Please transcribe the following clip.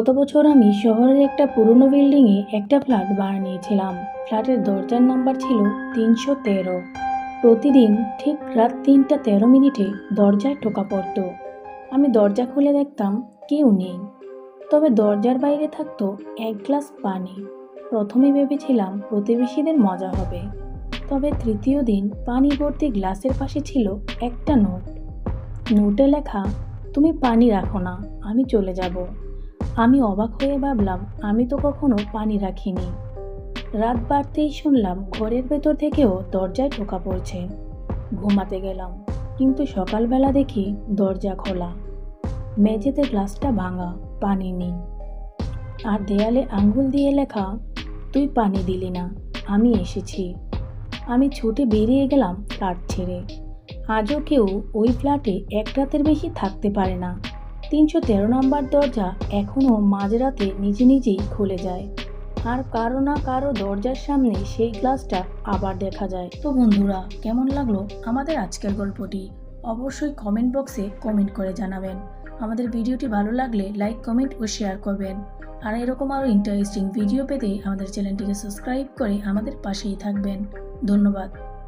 গত বছর আমি শহরের একটা পুরনো বিল্ডিংয়ে একটা ফ্ল্যাট ভাড়া নিয়েছিলাম। ফ্ল্যাটের দরজার নাম্বার ছিল 313। প্রতিদিন ঠিক রাত 3টা 13 মিনিটে দরজায় টোকা পড়তো। আমি দরজা খুলে দেখতাম কেউ নেই, তবে দরজার বাইরে থাকতো এক গ্লাস পানি। প্রথমে ভেবেছিলাম প্রতিবেশীদের মজা হবে, তবে তৃতীয় দিন পানি ভর্তি গ্লাসের পাশে ছিল একটা নোট। নোটে লেখা, তুমি পানি রাখো না, আমি চলে যাব। আমি অবাক হয়ে ভাবলাম, আমি তো কখনো পানি রাখিনি। রাত বাড়তেই শুনলাম ঘরের ভেতর থেকেও দরজায় টোকা পড়ছে। ঘুমাতে গেলাম, কিন্তু সকালবেলা দেখি দরজা খোলা, মেঝেতে গ্লাসটা ভাঙা, পানি নেই। আর দেয়ালে আঙ্গুল দিয়ে লেখা, তুই পানি দিলি না, আমি এসেছি। আমি ছুটে বেরিয়ে গেলাম ফ্ল্যাট ছেড়ে। আজও কেউ ওই ফ্ল্যাটে এক রাতের বেশি থাকতে পারে না। 313 নম্বর দরজা এখনও মাঝরাতে নিজে নিজেই খুলে যায়, আর কারো না কারো দরজার সামনে সেই গ্লাসটা আবার দেখা যায়। তো বন্ধুরা, কেমন লাগলো আমাদের আজকের গল্পটি? অবশ্যই কমেন্ট বক্সে কমেন্ট করে জানাবেন। আমাদের ভিডিওটি ভালো লাগলে লাইক, কমেন্ট ও শেয়ার করবেন। আর এরকম আরও ইন্টারেস্টিং ভিডিও পেতে আমাদের চ্যানেলটিকে সাবস্ক্রাইব করে আমাদের পাশেই থাকবেন। ধন্যবাদ।